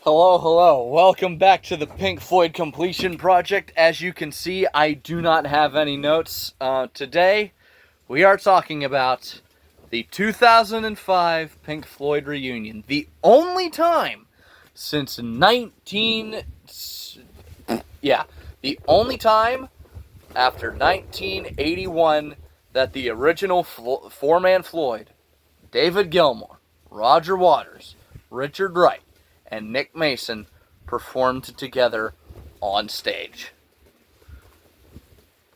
Hello, hello. Welcome back to the Pink Floyd Completion Project. As you can see, I do not have any notes. Today, we are talking about the 2005 Pink Floyd reunion. The only time since the only time after 1981 that the original four-man Floyd, David Gilmour, Roger Waters, Richard Wright, and Nick Mason performed together on stage.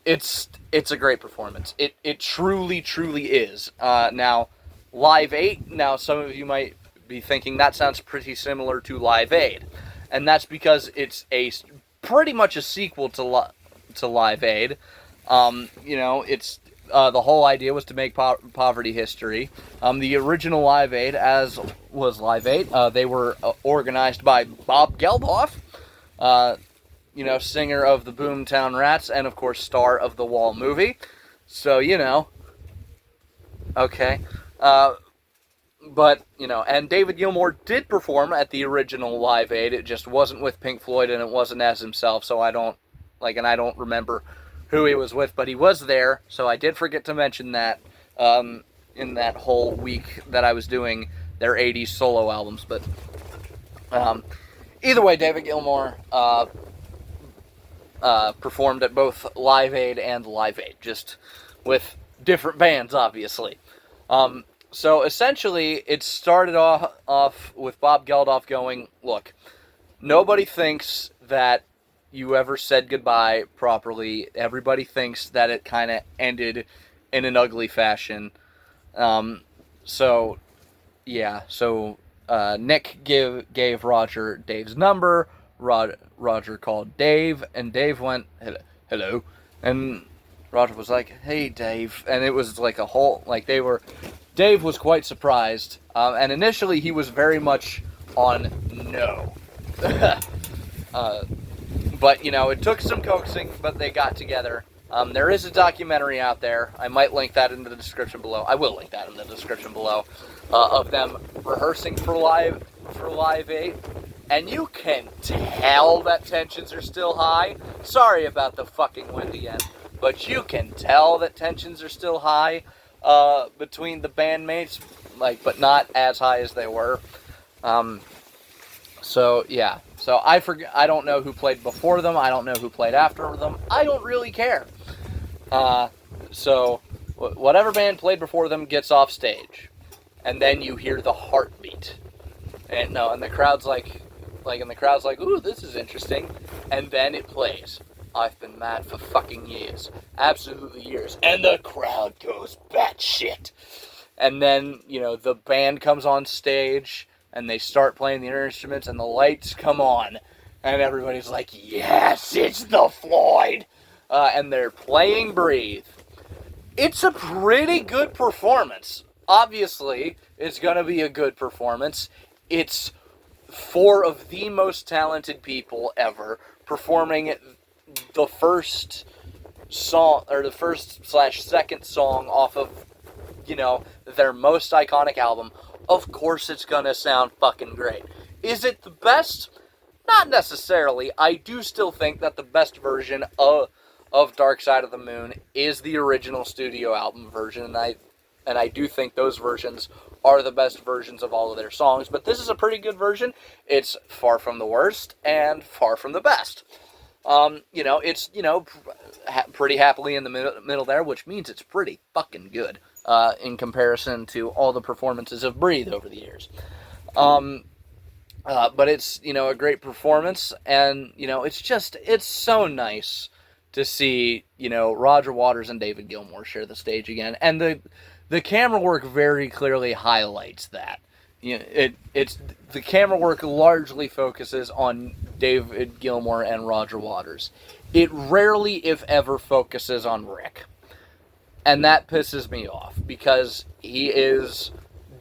It's a great performance. It truly is. Now, Live 8, now some of you might be thinking that sounds pretty similar to Live Aid. And that's because it's pretty much a sequel to Live Aid. It's the whole idea was to make poverty history. The original Live Aid, as was Live Aid, they were organized by Bob Geldof, singer of the Boomtown Rats, and of course star of the Wall movie. So, okay. And David Gilmour did perform at the original Live Aid. It just wasn't with Pink Floyd, and it wasn't as himself, so I don't remember who he was with, but he was there, so I did forget to mention that in that whole week that I was doing their 80s solo albums. But either way, David Gilmour performed at both Live Aid and Live Aid, just with different bands, obviously. So essentially, it started off with Bob Geldof going, look, nobody thinks that you ever said goodbye properly. Everybody thinks that it kind of ended in an ugly fashion. Nick gave Roger Dave's number. Roger called Dave, and Dave went, hello. And Roger was like, hey, Dave. And it was like Dave was quite surprised. And initially he was very much on no. But, it took some coaxing, but they got together. There is a documentary out there. I might link that in the description below. I will link that in the description below. Of them rehearsing for Live 8. And you can tell that tensions are still high. Sorry about the fucking windy end. But you can tell that tensions are still high between the bandmates. But not as high as they were. So I don't know who played before them. I don't know who played after them. I don't really care. So whatever band played before them gets off stage, and then you hear the heartbeat, and the crowd's like, ooh, this is interesting, and then it plays. I've been mad for fucking years, absolutely years, and the crowd goes batshit, and then the band comes on stage. And they start playing the instruments, and the lights come on. And everybody's like, yes, it's the Floyd! And they're playing Breathe. It's a pretty good performance. Obviously, it's going to be a good performance. It's four of the most talented people ever performing the first song, or the first/second song off of, their most iconic album. Of course it's gonna sound fucking great. Is it the best? Not necessarily. I do still think that the best version of Dark Side of the Moon is the original studio album version, and I do think those versions are the best versions of all of their songs, but this is a pretty good version. It's far from the worst, and far from the best. It's, pretty happily in the middle there, which means it's pretty fucking good. In comparison to all the performances of Breathe over the years. But it's, a great performance, and, it's so nice to see, Roger Waters and David Gilmour share the stage again, and the camera work very clearly highlights that. The camera work largely focuses on David Gilmour and Roger Waters. It rarely, if ever, focuses on Rick. And that pisses me off, because he is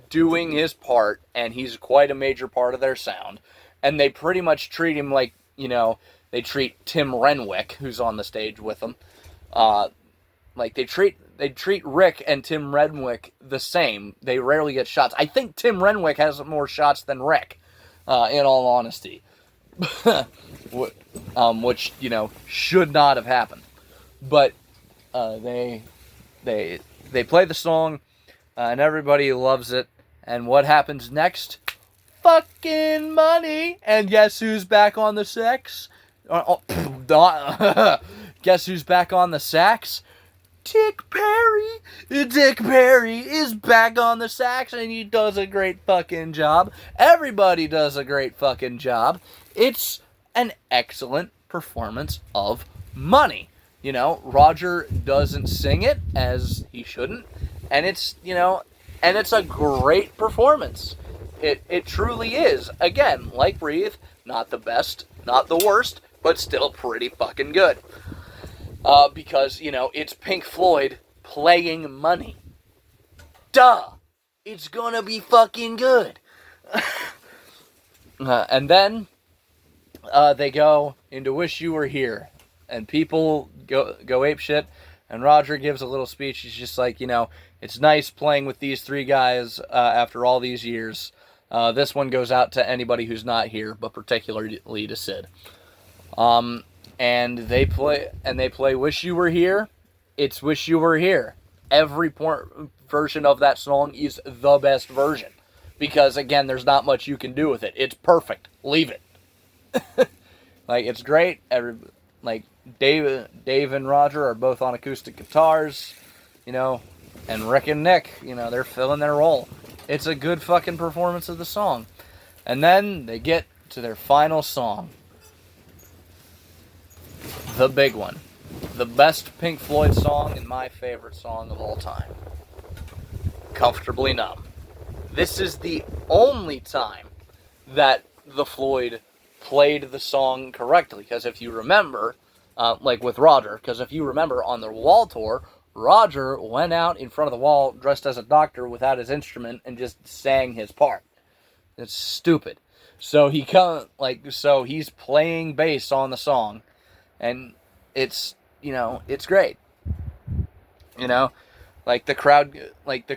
doing his part, and he's quite a major part of their sound. And they pretty much treat him like, they treat Tim Renwick, who's on the stage with them, like they treat Rick and Tim Renwick the same. They rarely get shots. I think Tim Renwick has more shots than Rick. in all honesty. Which, should not have happened. But they play the song, and everybody loves it. And what happens next? Fucking money! And guess who's back on the sax? Guess who's back on the sax? Dick Perry! Dick Perry is back on the sax, and he does a great fucking job. Everybody does a great fucking job. It's an excellent performance of Money. Roger doesn't sing it, as he shouldn't, and it's a great performance. It truly is. Again, like Breathe, not the best, not the worst, but still pretty fucking good. Because, it's Pink Floyd playing Money. Duh! It's gonna be fucking good. And then they go into Wish You Were Here. And people go apeshit. And Roger gives a little speech. He's just like, it's nice playing with these three guys after all these years. This one goes out to anybody who's not here, but particularly to Sid. And they play Wish You Were Here. It's Wish You Were Here. Every version of that song is the best version. Because, again, there's not much you can do with it. It's perfect. Leave it. It's great. Dave and Roger are both on acoustic guitars, and Rick and Nick, they're filling their role. It's a good fucking performance of the song. And then they get to their final song. The big one. The best Pink Floyd song and my favorite song of all time. Comfortably Numb. This is the only time that the Floyd played the song correctly. Because if you remember, with Roger, because if you remember on the Wall tour, Roger went out in front of the wall dressed as a doctor without his instrument and just sang his part. It's stupid. So he's playing bass on the song, and it's great. The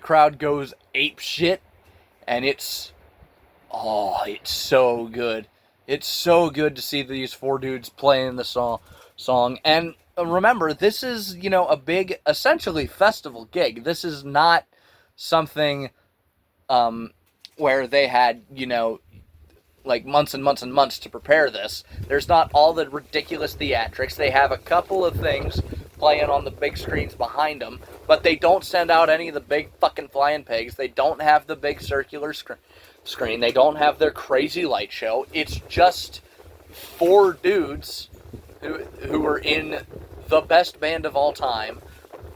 crowd goes ape shit, and it's so good. It's so good to see these four dudes playing the song. And remember, this is, a big, essentially festival gig. This is not something where they had, months and months and months to prepare this. There's not all the ridiculous theatrics. They have a couple of things playing on the big screens behind them, but they don't send out any of the big fucking flying pigs. They don't have the big circular screen. They don't have their crazy light show. It's just four dudes who are in the best band of all time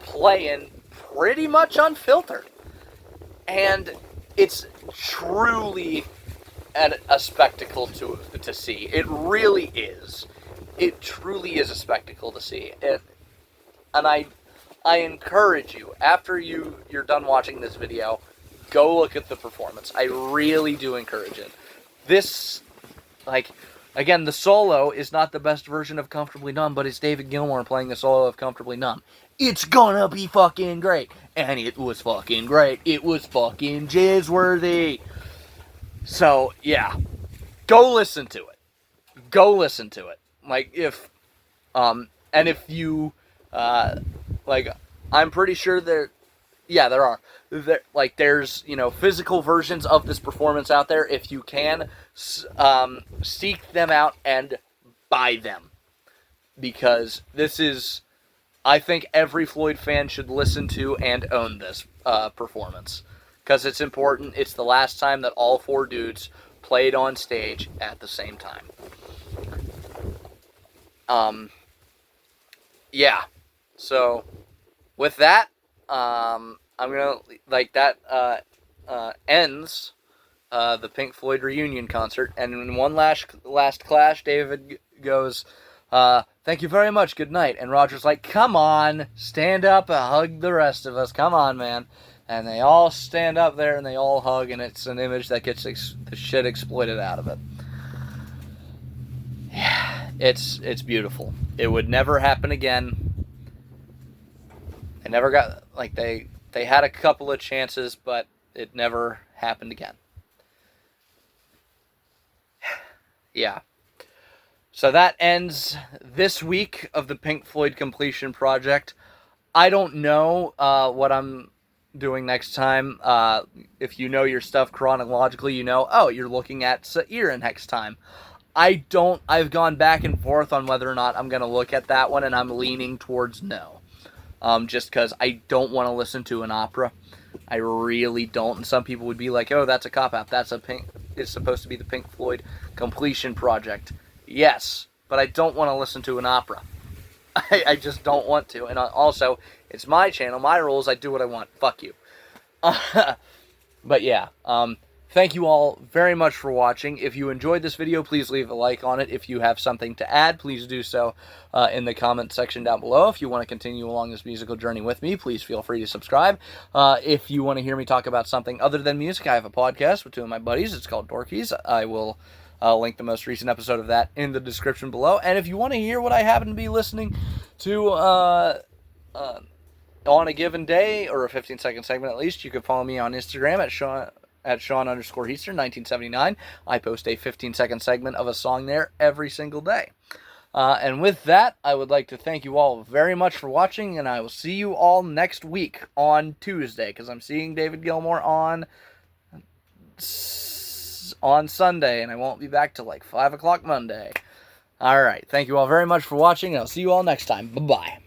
playing pretty much unfiltered. And it's truly a spectacle to see. It really is. It truly is a spectacle to see. And I encourage you, after you're done watching this video, go look at the performance. I really do encourage it. This, again, the solo is not the best version of Comfortably Numb, but it's David Gilmour playing the solo of Comfortably Numb. It's gonna be fucking great. And it was fucking great. It was fucking jizz-worthy. So, yeah. Go listen to it. Go listen to it. And if you, I'm pretty sure there are. There's, physical versions of this performance out there. If you can, seek them out and buy them. Because this is, I think every Floyd fan should listen to and own this performance. Because it's important. It's the last time that all four dudes played on stage at the same time. Yeah. So, with that, I'm gonna, that ends the Pink Floyd reunion concert, and in one last clash, David goes, thank you very much, good night, and Roger's like, come on, stand up and hug the rest of us, come on, man, and they all stand up there, and they all hug, and it's an image that gets the shit exploited out of it. Yeah, it's beautiful. It would never happen again. They never got, they had a couple of chances, but it never happened again. yeah. So that ends this week of the Pink Floyd completion project. I don't know what I'm doing next time. If you know your stuff chronologically, you know, oh, you're looking at Saira next time. I've gone back and forth on whether or not I'm going to look at that one, and I'm leaning towards no. Just because I don't want to listen to an opera. I really don't. And some people would be like, oh, that's a cop-out. It's supposed to be the Pink Floyd completion project. Yes, but I don't want to listen to an opera. I just don't want to. And also, it's my channel, my rules, I do what I want. Fuck you. But yeah, thank you all very much for watching. If you enjoyed this video, please leave a like on it. If you have something to add, please do so in the comment section down below. If you want to continue along this musical journey with me, please feel free to subscribe. If you want to hear me talk about something other than music, I have a podcast with two of my buddies. It's called Dorkies. I will link the most recent episode of that in the description below. And if you want to hear what I happen to be listening to on a given day, or a 15-second segment at least, you can follow me on Instagram at Sean_Heaster1979. I post a 15-second segment of a song there every single day. And with that, I would like to thank you all very much for watching, and I will see you all next week on Tuesday, because I'm seeing David Gilmour on Sunday, and I won't be back till like 5 o'clock Monday. Alright, thank you all very much for watching, and I'll see you all next time. Bye-bye.